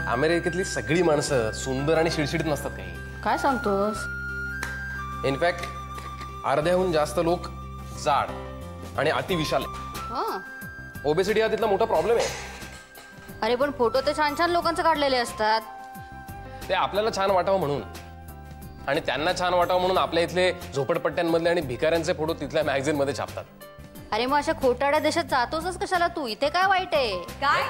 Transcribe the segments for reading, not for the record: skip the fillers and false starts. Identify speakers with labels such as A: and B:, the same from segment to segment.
A: अमेरिकेतली सगळी माणसं सुंदर आणि शिडशिडीत नसतात काही.
B: काय सांगतोस?
A: इनफॅक्ट अर्ध्याहून जास्त लोक जाड आणि अतिविशाल. ओबेसिटी हा तिथला मोठा प्रॉब्लेम आहे.
B: अरे पण फोटो तर छान छान लोकांचे काढलेले असतात.
A: ते आपल्याला छान वाटावं म्हणून आणि त्यांना छान वाटावं म्हणून आपल्या इथले झोपडपट्ट्यांमधले आणि भिकाऱ्यांचे फोटो तिथल्या मॅगझिन मध्ये छापतात.
B: अरे मग अशा खोटाड्या देशात जातोसच कशाला तू? इथे काय वाईट आहे?
C: काय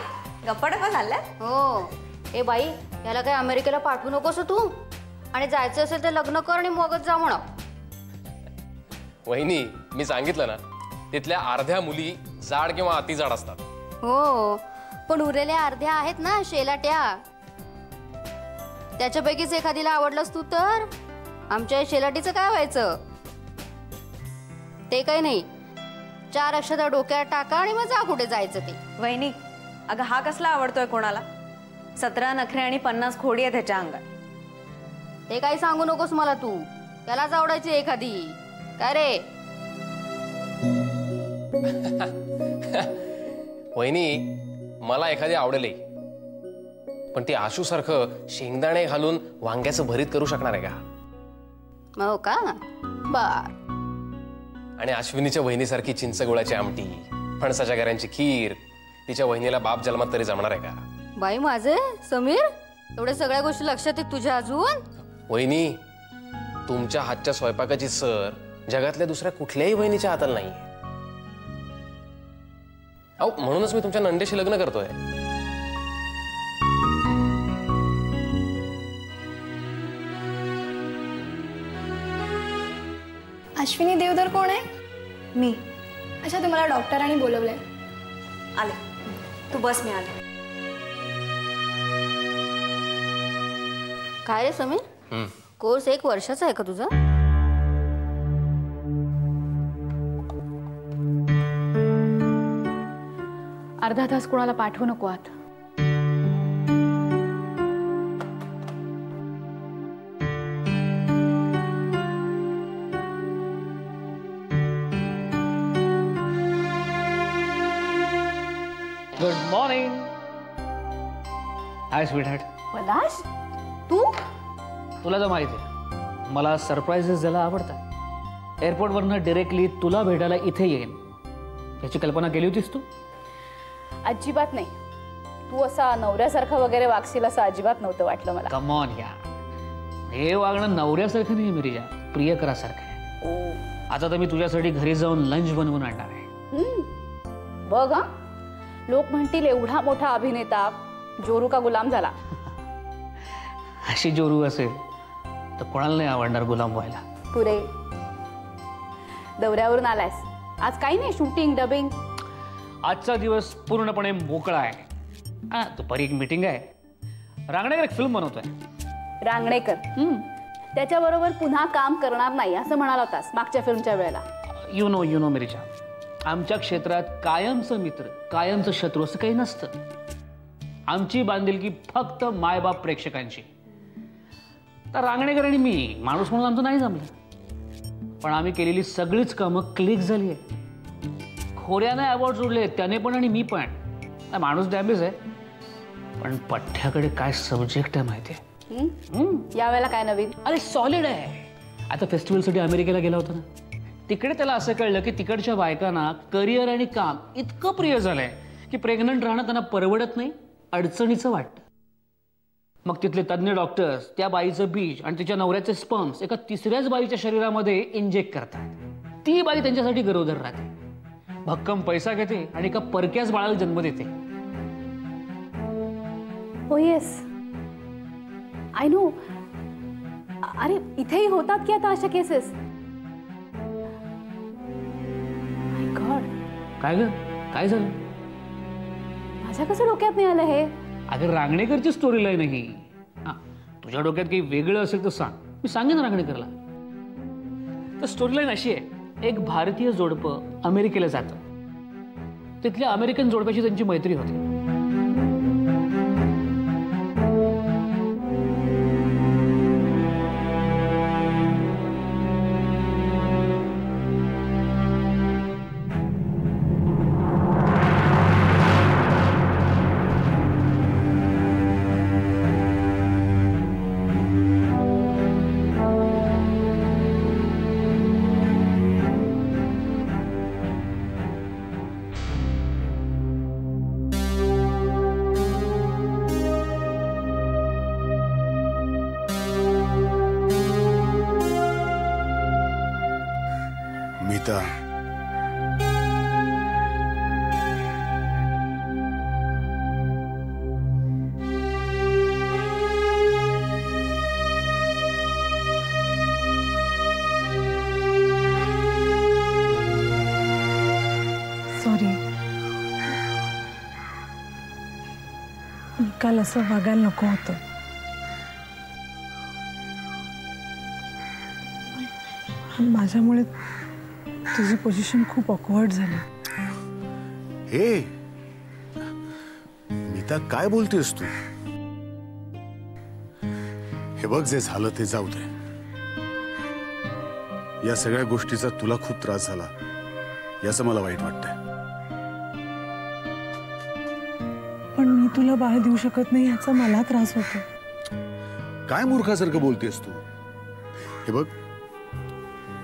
C: गप्पा झाल्या?
B: हो. ए बाई, याला काय अमेरिकेला पाठवू नकोस तू. आणि जायचं असेल तर लग्न कर आणि मगच जा म्हणा.
A: वहिनी, मी सांगितलं ना, तिथल्या अर्ध्या मुली जाड किंवा अतिजाड असतात.
B: हो, पण उरलेल्या अर्ध्या आहेत ना शेलाट्या. त्याच्यापैकीच एखादीला आवडलंस तू तर आमच्या शेलाटीचं काय व्हायचं? ते काही नाही, 4 अक्षता डोक्यात टाका आणि मग जा कुठे जायचं ते.
C: वहिनी, अगं हा कसला आवडतोय कोणाला? 17 नखरे आणि 50 खोडी आहे त्याच्या अंगात.
B: ते काही सांगू नकोस मला तू. त्यालाच आवडायची एखादी. काय रे?
A: वहिनी, मला एखादी आवडेल, पण ती आशू सारखं शेंगदाणे घालून वांग्याचं भरीत करू शकणार आहे का?
B: हो का? बर.
A: आणि अश्विनीच्या वहिनीसारखी चिंचगुळाची आमटी, फणसाच्या गऱ्यांची खीर तिच्या वहिनीला बाप जन्मात तरी जमणार आहे का?
B: बाई माझे समीर, एवढ्या सगळ्या गोष्टी लक्षात आहेत तुझ्या अजून?
A: वहिनी, तुमच्या हातच्या स्वयंपाकाची सर जगातल्या दुसऱ्या कुठल्याही वहिनीच्या हाताला नाही. अहो, म्हणूनच मी तुमच्या नंदेशी लग्न करतोय.
D: अश्विनी देवधर कोण आहे?
C: मी.
D: अच्छा, तुम्हाला डॉक्टरांनी बोलवलंय.
C: आले, तू बस, मी आले.
B: काय रे समीर, कोर्स 1 वर्षाचा आहे का तुझा?
E: अर्धा तास कोणाला पाठवू नको आता.
F: Good morning. Hi sweetheart.
E: Palash, तू?
F: तुला तर माहिती आहे मला सरप्राइजेस द्यायला आवडतात. एअरपोर्टवरनं डिरेक्टली तुला भेटायला इथे येईन याची कल्पना केली होतीस तू?
E: अजिबात नाही. तू असा नवऱ्यासारखा वगैरे वागशील असं अजिबात नव्हतं वाटलं मला.
F: कम ऑन यार, हे वागणं नवऱ्यासारखं नाही मिरीजा, प्रियकरासारखं आहे. आता तर मी तुझ्यासाठी घरी जाऊन लंच बनवून आणणार आहे.
E: बघ हा, लोक म्हणतील एवढा मोठा अभिनेता जोरू का गुलाम झाला.
F: अशी जोरू असेल तर कोणाला नाही आवडणार गुलाम व्हायला.
E: पुरे दौऱ्यावरून आलायस आज? काही नाही, शूटिंग डबिंग.
F: आजचा दिवस पूर्णपणे मोकळा आहे. दुपारी एक मीटिंग आहे. रांगणेकर एक फिल्म बनवतोय.
E: रांगणेकर त्याच्याबरोबर पुन्हा काम करणार नाही असं म्हणाला होतास मागच्या फिल्मच्या वेळेला.
F: यू नो मिरीजा, आमच्या क्षेत्रात कायमचं मित्र कायमचं शत्रू असं काही नसतं. आमची बांधिलकी फक्त मायबाप प्रेक्षकांची. तर रांगणेकर आणि मी माणूस म्हणून आमचं नाही जमलं, पण आम्ही केलेली सगळीच कामं क्लिक झाली आहे. खोऱ्याने अवॉर्ड जोडले त्याने पण आणि मी पण. माणूस डॅमेज आहे, पण पठ्ठ्याकडे काय सब्जेक्ट आहे माहिती आहे?
E: यावेळेला काय नवीन?
F: अरे सॉलिड आहे. आता फेस्टिवलसाठी अमेरिकेला गेला होता ना, तिकडे त्याला असं कळलं की तिकडच्या बायकांना करिअर आणि काम इतकं प्रिय झालंय की प्रेग्नंट राहणं त्यांना परवडत नाही, अडचणीचं वाटतं. मग तिथले तज्ज्ञ डॉक्टर्स त्या बाईचं बीज आणि तिच्या नवऱ्याचे स्पर्म्स एका तिसऱ्याच बाईच्या शरीरामध्ये इंजेक्ट करतात. ती बाई त्यांच्यासाठी गरोदर राहते, भक्कम पैसा घेते आणि एका परक्याच बाळाला जन्म देते.
E: हो येस, आय नो. अरे इथेही होतात की आता अशा केसेस? माय गॉड.
F: काय ग, काय झालं?
E: माझ्या कसं डोक्यात नाही आलं हे?
F: अगं रांगणेकरची स्टोरी लाईन आहे ही. तुझ्या डोक्यात काही वेगळं असेल तर सांग, मी सांगेन रांगणेकरला. तर स्टोरी लाईन अशी आहे, एक भारतीय जोडपं अमेरिकेला जातं. तिथल्या अमेरिकन जोडप्याची त्यांची मैत्री होते.
G: मीता,
H: सॉरी, काल असं वागायला नको होतं. माझ्यामुळे तुझी पोझिशन खूप ऑकवर्ड झाली.
G: हे मीता, काय बोलतेस तू? हे बघ, जे झालं ते जाऊ दे. या सगळ्या गोष्टीचा तुला खूप त्रास झाला याचं मला वाईट वाटतंय.
H: पण मी तुला बाळ देऊ शकत नाही याचा मला त्रास होतो.
G: काय मूर्खासारखं बोलतेस तू? हे बघ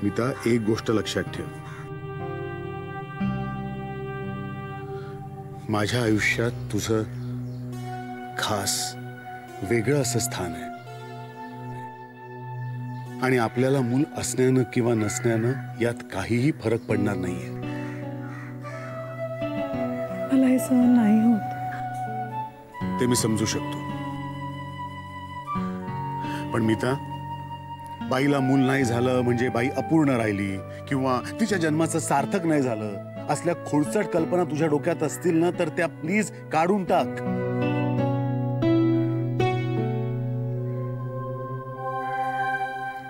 G: मीता, एक गोष्ट लक्षात ठेव. माझ्या आयुष्यात तुझं खास वेगळं असं स्थान आहे आणि आपल्याला मूल असण्यानं किंवा नसण्यानं यात काहीही फरक पडणार नाहीये.
H: मला हे सहन नाही होत.
G: ते मी समजू शकतो, पण मीता, बाईला मूल नाही झालं म्हणजे बाई अपूर्ण राहिली किंवा तिच्या जन्माचं सार्थक नाही झालं असल्या खोडचट कल्पना तुझ्या डोक्यात असतील ना, तर त्या प्लीज काढून टाक.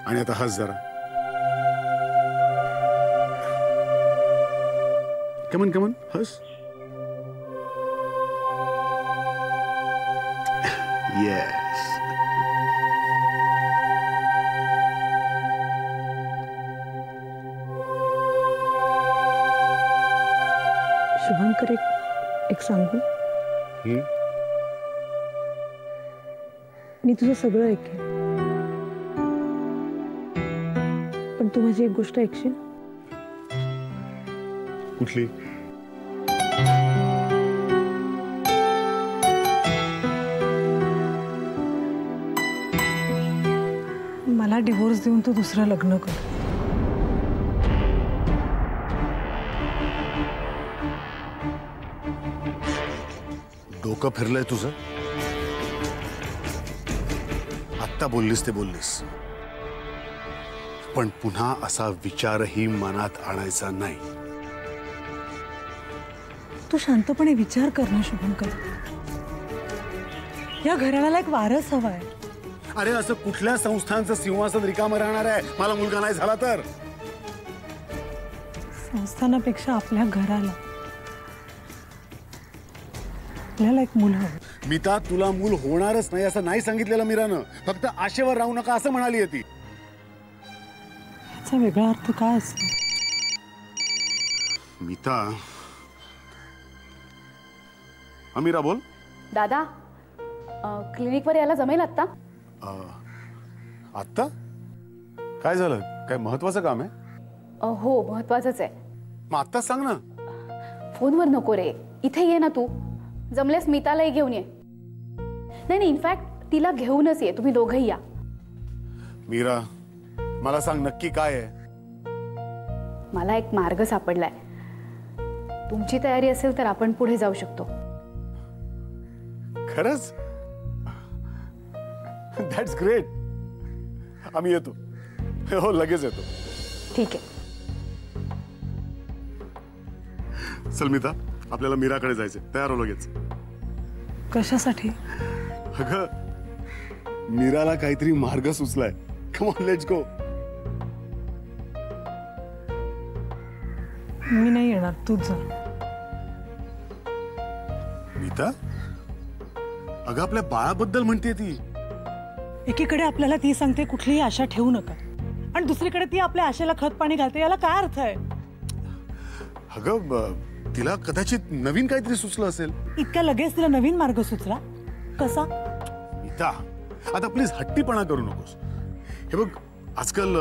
G: आणि आता हस जरा. कमन कमन हस. येस.
H: शुभंकर, एक सांगू? मी तुझं सगळं ऐकेन, पण तू माझी एक गोष्ट ऐकशील?
G: कुठली?
H: मला डिवोर्स देऊन तू दुसरं लग्न कर.
G: डोकं फिरलंय तुझं? आत्ता बोललीस ते बोललीस, पण पुन्हा असा विचारही मनात आणायचा नाही.
H: तू शांतपणे विचार कर ना शुभंकर. या घराण्याला एक वारस हवाय.
G: अरे, असं कुठल्या संस्थांचं सिंहासन रिकामं राहणार आहे मला मुलगा नाही झाला तर?
H: संस्थानापेक्षा आपल्या घराला, आपल्याला एक मूल हवं.
G: मीता, तुला मूल होणारच नाही असं नाही सांगितलेलं मीरानं. फक्त आशेवर राहू नका असं म्हणाली ती.
H: याचा वेगळा अर्थ काय असतो?
G: मीता. अमीरा बोल.
E: दादा, क्लिनिकवर यायला जमेल आत्ता?
G: आत्ता? काय झालं? काय महत्वाचं काम आहे?
E: हो, महत्वाचंच आहे.
G: मग आत्ताच सांग ना.
E: फोनवर नको रे, इथे ये ना तू. जमल्यास स्मितालाही घेऊन ये. नाही, इनफॅक्ट तिला घेऊनच ये, तुम्ही दोघंही या.
G: मीरा, मला सांग नक्की काय आहे?
E: मला एक मार्ग सापडलाय. तुमची तयारी असेल तर आपण पुढे जाऊ शकतो.
G: खरंच? That's great. आम्ही येतो. हो, लगेच येतो.
E: ठीक आहे.
G: चल मीता, आपल्याला मीराकडे जायचं. तयार हो लगेच.
H: कशासाठी?
G: अगं, मीराला काहीतरी मार्ग सुचलाय. Come on, let's go.
H: मी नाही येणार, तूच जा.
G: मीता, अगं आपल्या बाळाबद्दल म्हणते ती.
H: एकीकडे आपल्याला ती सांगते कुठलीही आशा ठेवू नका, आणि दुसरीकडे ती आपल्या आशेला खत पाणी घालते. याला काय अर्थ आहे?
G: अगं, तिला कदाचित नवीन काहीतरी सुचलं असेल.
H: इतक्या लगेच तिला नवीन मार्ग सुचला कसा?
G: मीता, आता प्लीज हट्टीपणा करू नकोस. हे बघ, आजकाल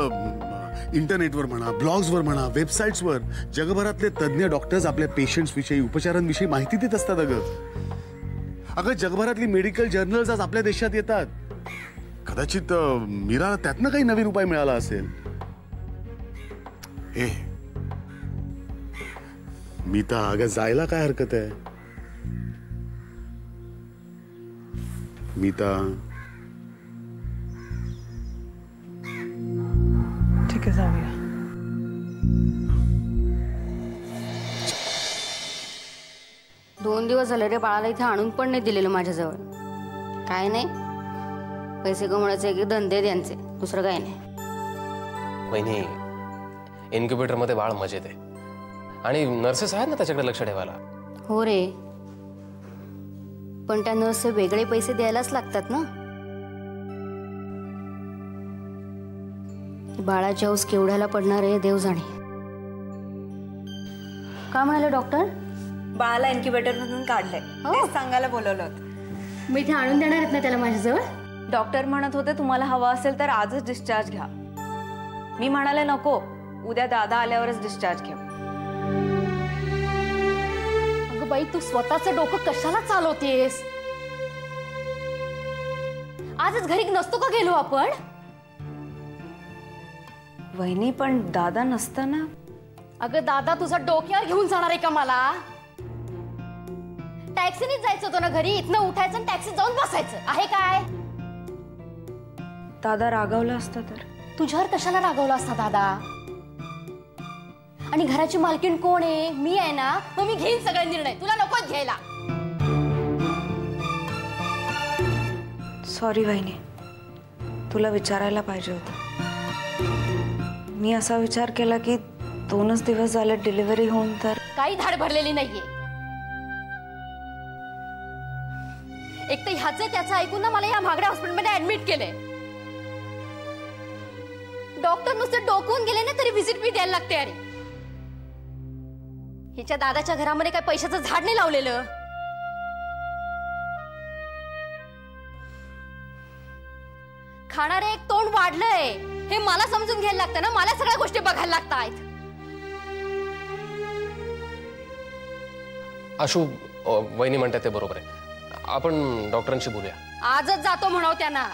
G: इंटरनेटवर म्हणा, ब्लॉग्सवर म्हणा, वेबसाईट्सवर जगभरातले तज्ञ डॉक्टर्स आपल्या पेशंट्स विषयी, उपचारांविषयी माहिती देत असतात. अगं, जगभरातली मेडिकल जर्नल्स आज आपल्या देशात येतात. कदाचित मीरा त्यातनं काही नवीन उपाय मिळाला असेल. मीता, अगं जायला काय हरकत आहे? मीता,
H: ठीक आहे, जाऊया.
B: दोन दिवस झाले रे बाळाला इथे आणून पण नाही दिलेलं माझ्याजवळ. काय नाही, पैसे कमवण्याचे एक धंदे त्यांचे, दुसरं काय नाही.
A: वहिनी, इन्क्युबेटर मध्ये बाळ मजेत आहे आणि नर्सेस आहेत ना त्याच्याकडे लक्ष ठेवायला.
B: हो रे, पण त्या नर्सचे वेगळे पैसे द्यायलाच लागतात ना. बाळाची हौस केवढ्याला पडणार आहे देव जाणे. काय म्हणाले डॉक्टर?
C: बाळाला इन्क्युबेटर मधून काढलंय, तेच सांगायला बोलवलं होतं.
B: मी इथे आणून देणार आहेत ना त्याला माझ्याजवळ?
C: डॉक्टर म्हणत होते तुम्हाला हवा असेल तर आजच डिस्चार्ज घ्या. मी म्हणाले नको, उद्या दादा आल्यावरच डिस्चार्ज घेऊ.
B: अगं बाई, तू स्वतःचं डोकं कशाला चालवतेस? आजच घरी नसतो का गेलो आपण?
C: वहिनी, पण दादा नसताना.
B: अगं दादा तुझा डोक्यावर घेऊन जाणार आहे का मला? टॅक्सीनेच जायचं होतं ना घरी. इथनं उठायचं आणि टॅक्सीत जाऊन बसायचं आहे काय?
C: दादा रागावला असता तर?
B: तुझ्यावर कशाला रागवला असता दादा? आणि घराची मालकीण कोण आहे? मी आहे ना, मग मी घेईन सगळे निर्णय, तुला नकोच घ्यायला.
C: सॉरी वहिनी, तुला विचारायला पाहिजे होतं. मी असा विचार केला की 2च दिवस झाले डिलिव्हरी होऊन तर
B: काही धाड भरलेली नाहीये. एक तर ह्याचं त्याचं ऐकून ना मला या महागड्या हॉस्पिटलमध्ये ऍडमिट केले. डॉक्टर नुसते डोकवून गेले ना तरी व्हिजिट फी द्यायला लागते. अरे हिच्या दादाच्या घरामध्ये काय पैशाचं झाड नाही लावलेलं. खाणारे एक तोंड वाढलंय हे मला समजून घ्यायला लागतं ना. मला सगळ्या गोष्टी बघायला लागतात.
A: आशू, वहिनी म्हणतात ते बरोबर आहे. आपण डॉक्टरांशी बोलूया.
B: आजच जातो म्हणाव त्यांना.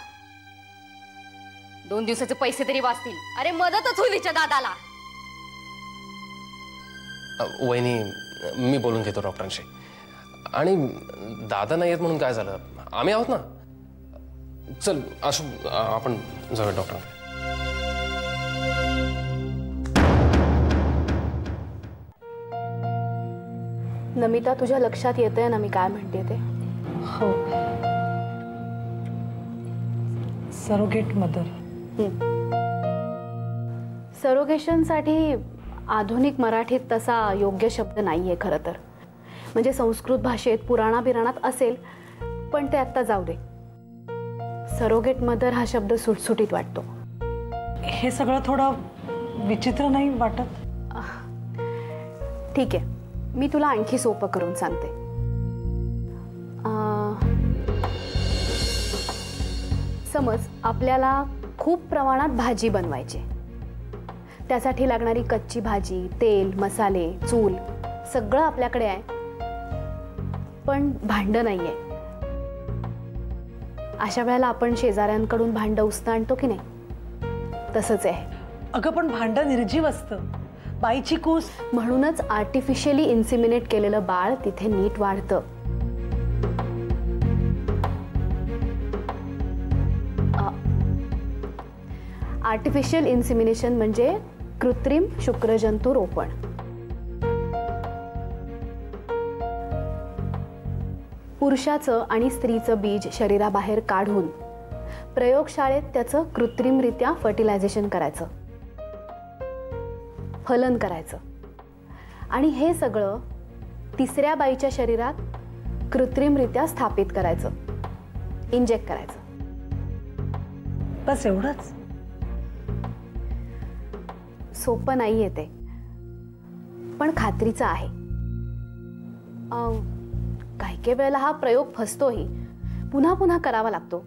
B: 2 दिवसाचे पैसे तरी वाचतील. अरे मदतच होईल हिच्या दादाला.
A: वहिनी, मी बोलून घेतो डॉक्टरांशी. आणि दादा नाही येत म्हणून काय झालं? आम्ही आहोत ना. चल आशू, आपण जाऊया डॉक्टरांकडे.
E: नमिता, तुझ्या लक्षात येतंय ना मी काय म्हणते ते?
H: हो, सरोगेट मदर.
E: सरोगेशनसाठी आधुनिक मराठीत तसा योग्य शब्द नाहीये खरं तर. म्हणजे संस्कृत भाषेत पुराणात असेल, पण ते आत्ता जाऊ दे. सरोगेट मदर हा शब्द सुटसुटीत वाटतो.
H: हे सगळं थोडं विचित्र नाही वाटत?
E: ठीक आहे, मी तुला आणखी सोपं करून सांगते. समज आपल्याला खूप प्रमाणात भाजी बनवायची. त्यासाठी लागणारी कच्ची भाजी, तेल, मसाले, चूल सगळं आपल्याकडे आहे, पण भांडं नाहीये. अशा वेळेला आपण शेजाऱ्यांकडून भांडं उसनं आणतो की नाही? तसंच आहे.
H: अगं पण भांडं निर्जीव असतं, बाईची कूस.
E: म्हणूनच आर्टिफिशियली इन्सिमिनेट केलेलं बाळ तिथे नीट वाढतं. आर्टिफिशियल इन्सिमिनेशन म्हणजे कृत्रिम शुक्रजंतू रोपण. पुरुषाचं आणि स्त्रीचं बीज शरीराबाहेर काढून प्रयोगशाळेत त्याचं कृत्रिमरित्या फर्टिलायझेशन करायचं, फलन करायचं. आणि हे सगळं तिसऱ्या बाईच्या शरीरात कृत्रिमरित्या स्थापित करायचं, इंजेक्ट करायचं.
H: बस एवढंच?
E: सोपं नाहीये ते, पण खात्रीचं आहे. काही वेळेला हा प्रयोग फसतोही, पुन्हा पुन्हा करावा लागतो,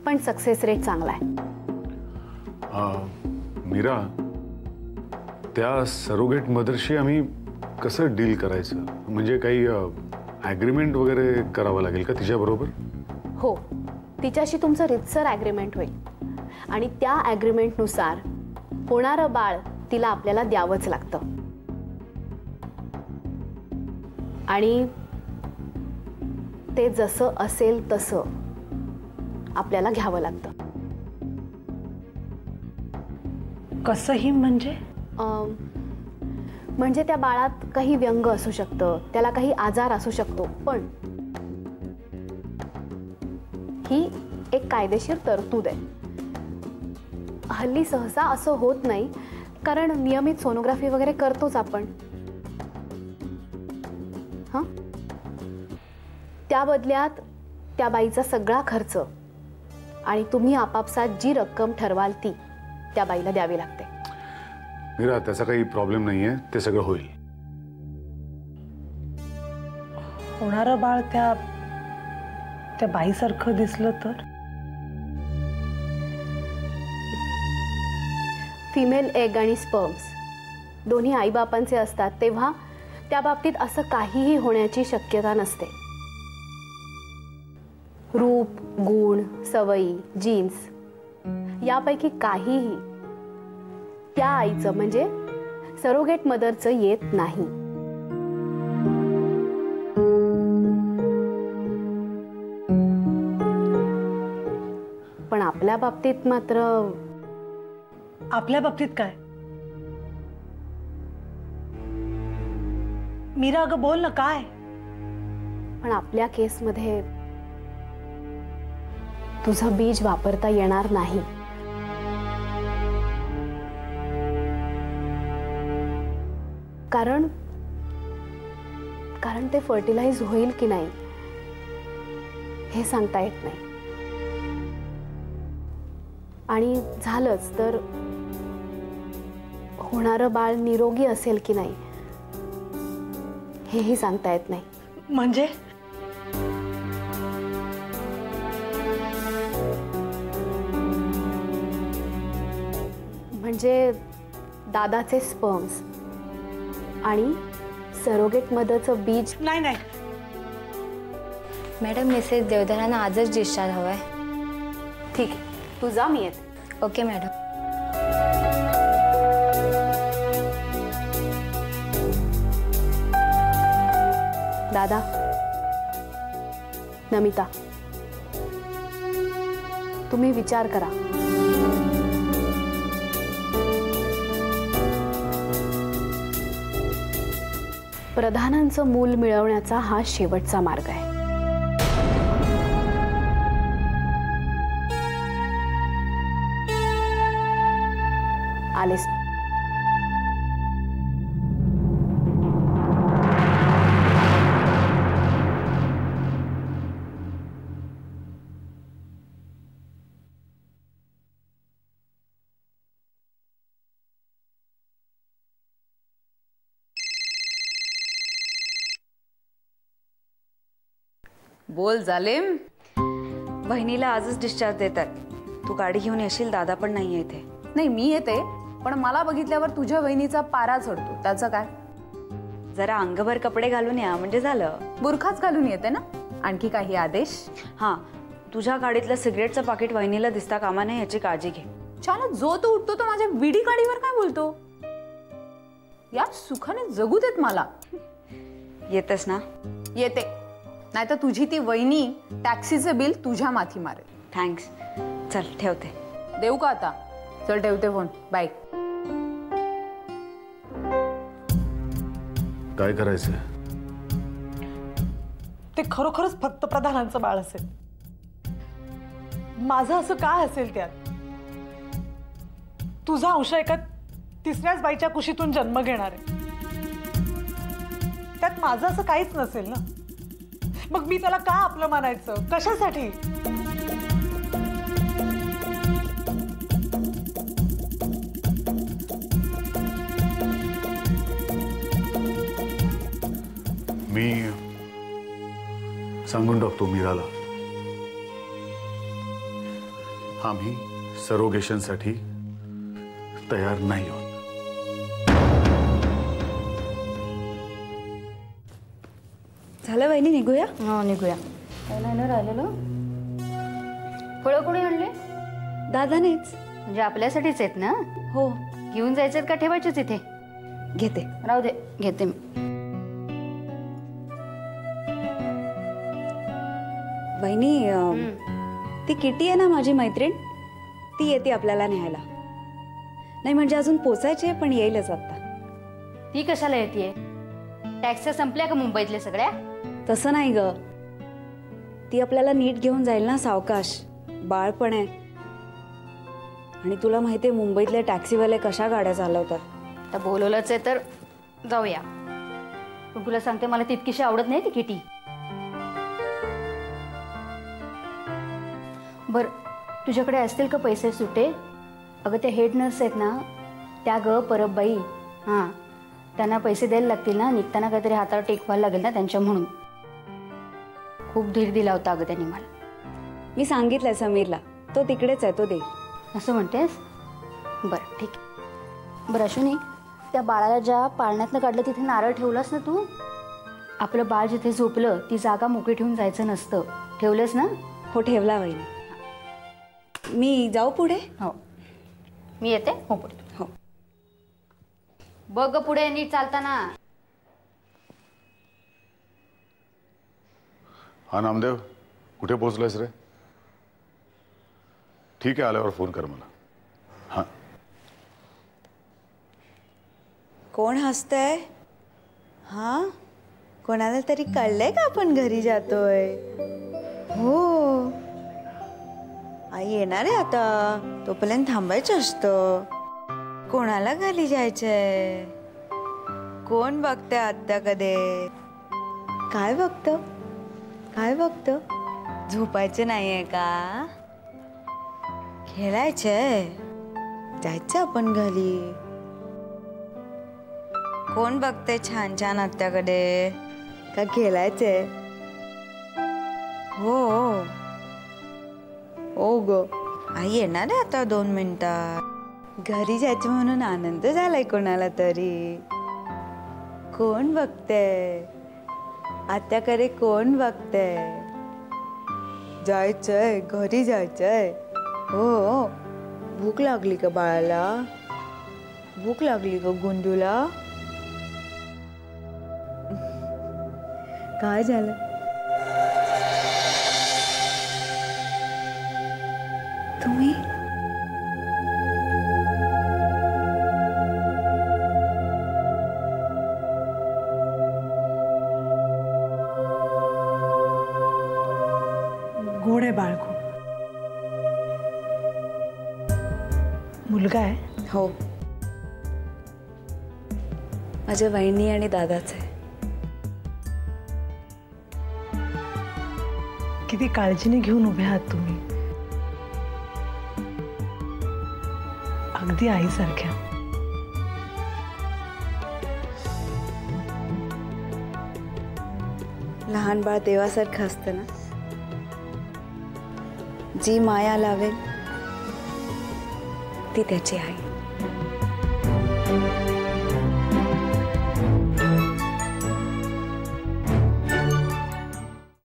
E: पण सक्सेस रेट चांगला आहे.
G: मीरा, त्या सरोगेट मदरशी आम्ही कसं डील करायचं? म्हणजे काही ॲग्रीमेंट वगैरे करावं लागेल का तिच्याबरोबर?
E: हो, तिच्याशी तुमचं रितसर ॲग्रीमेंट होईल आणि त्या ॲग्रीमेंटनुसार होणारं बाळ तिला आपल्याला द्यावंच लागतं. आणि ते जसं असेल तसं आपल्याला घ्यावं लागतं.
H: कसंही म्हणजे?
E: म्हणजे त्या बाळात काही व्यंग असू शकतं, त्याला काही आजार असू शकतो, पण ही एक कायदेशीर तरतूद आहे. हल्ली सहसा असं होत नाही, कारण नियमित सोनोग्राफी वगैरे करतोच आपण. हां, त्या बदल्यात त्या बाईचा सगळा खर्च आणि तुम्ही आपापसात जी रक्कम ठरवाल ती त्या बाईला द्यावी लागते.
G: मीरा, त्याचा काही प्रॉब्लेम नाहीये, ते सगळं होईल.
H: होणारं बाळ त्या बाईसारखं दिसलं तर?
E: फिमेल एग आणि स्पर्म्स दोन्ही आईबापांचे असतात, तेव्हा त्या बाबतीत असं काहीही होण्याची शक्यता नसते. रूप, गुण, सवयी, जीन्स यापैकी काहीही त्या आईचं म्हणजे सरोगेट मदरचं येत नाही. पण आपल्या बाबतीत मात्र.
H: आपल्या बाबतीत काय? मीरा, अगं बोल ना, काय?
E: पण आपल्या केसमध्ये तुझं बीज वापरता येणार नाही. कारण ते फर्टिलाइज होईल की नाही हे सांगता येत नाही. आणि झालंच तर होणारं बाळ निरोगी असेल की नाही हेही सांगता येत नाही.
H: म्हणजे?
E: म्हणजे दादाचे स्पर्म्स आणि सरोगेट मदरचं बीज.
H: नाही नाही
I: मॅडम, मिसेस देवधरांना आजच डिस्चार्ज हवाय.
E: ठीक आहे, तू जा, मी येते.
I: Okay madam.
E: दादा, नमिता, तुम्ही विचार करा. प्रधानांचं मूल मिळवण्याचा हा शेवटचा मार्ग आहे. आलेस?
C: बोल जालिम. बहिणीला आजच डिस्चार्ज देतात. तू गाडी घेऊन येशील? दादा पण नाही इथे.
J: नाही, मी येते, पण मला बघितल्यावर तुझ्या वहिनीचा पारा चढतो. त्याचं काय?
C: जरा अंगभर कपडे घालून या म्हणजे झालं.
J: बुरखाच घालून येते ना. आणखी काही आदेश?
C: हां, तुझ्या गाडीतलं सिगरेटचं पाकिट वहिनीला दिसता कामा नये याची काळजी घे.
J: छान, जो तो उठतो तो माझ्या विडी गाडीवर काय बोलतो? या सुखाने जगू देत मला.
C: येतेस ना?
J: येते, नाहीतर तुझी ती वहिनी टॅक्सीचं बिल तुझ्या माथी मारेल.
C: थँक्स. चल ठेवते.
J: देऊ का आता? चल ठेवते फोन. बाय.
G: काय करायचं?
H: ते खरोखरच फक्त प्रधानांचं बाळ असेल. माझं असं काय असेल त्यात? तुझा अंश एका तिसऱ्याच बाईच्या कुशीतून जन्म घेणार आहे. त्यात माझं असं काहीच नसेल ना. मग मी त्याला का आपलं मानायचं? कशासाठी?
G: मी सांगून टाकतो मीराला, आम्ही सरोगेशनसाठी तयार नाही आहोत.
C: झालं वहिनी, निघूया?
B: हो, निघूया. पहिला राहिलेलं फळं कोणी आणले?
C: दादानेच.
B: म्हणजे आपल्यासाठीच आहेत ना?
C: हो.
B: घेऊन जायचं का ठेवायचेच इथे?
C: घेते.
B: राहू दे, घेते मी.
C: वहिनी ती किटी आहे ना माझी मैत्रीण, ती येते आपल्याला न्यायला. नाही म्हणजे अजून पोचायचे पण येईलच आता.
B: ती कशाला येते? टॅक्स संपल्या का मुंबईतल्या सगळ्या?
C: तसं नाही ग, ती आपल्याला नीट घेऊन जाईल ना, सावकाश. बाळ पण आहे आणि तुला माहितीये मुंबईतले टॅक्सीवाले कशा गाड्या चालवतात.
B: आता बोलवलंच आहे तर जाऊया. पण तुला सांगते मला तितकीशी आवडत नाही ती किटी. बर तुझ्याकडे असतील का पैसे सुटे? अगं त्या हेड नर्स आहेत ना त्या ग परबबाई, हां त्यांना पैसे द्यायला लागतील ना, निघताना काहीतरी हातावर टेकवायला लागेल ना त्यांच्या, म्हणून. खूप धीर दिला होता अगं त्यांनी मला.
C: मी सांगितलंय समीरला, तो तिकडेच आहे, तो देईल.
B: असं म्हणतेस? बरं ठीक आहे. बरं अश्विनी, त्या बाळाला ज्या पाळण्यातनं काढलं तिथे नारळ ठेवलास ना तू? आपलं बाळ जिथे झोपलं ती जागा मोकळी ठेवून जायचं नसतं. ठेवलंस ना?
C: हो ठेवला वहिनी. मी जाऊ पुढे?
B: हो मी येते. हो पुढे.
C: हो.
B: बघ पुढे नीट चालताना.
G: हा नामदेव, कुठे पोहोचलायस रे? ठीक आहे, आल्यावर फोन कर मला. हां.
K: कोण हसतंय? हां कोणाला तरी कळलंय का आपण घरी जातोय? हो आई येणार आहे आता, तोपर्यंत थांबायचं असतं. कोणाला घरी जायचंय? कोण बघतंय आत्याकडे? काय बघतं? काय बघतं? झोपायचं नाहीये का? खेळायचंय? जायचं आपण घरी. कोण बघते छान छान आत्याकडे? का खेळायचंय? हो ओ ग, आई येणार आहे आता 2 मिनिटात. घरी जायचं म्हणून आनंद झालाय कोणाला तरी. कोण बघतंय आत्याकडे? कोण बघतंय? जायचंय, घरी जायचंय. हो. भूक लागली का बाळाला? भूक लागली का गुंडूला? काय झालं? तुम्ही
H: गोड आहे बाळ खूप. मुलगा आहे?
C: हो माझ्या वहिनी आणि दादाच आहे.
H: किती काळजीने घेऊन उभे आहात तुम्ही, अगदी आईसारख्या.
C: लहान बाळ देवासारखं असतं ना, जी माया लावेल ती त्याची आई.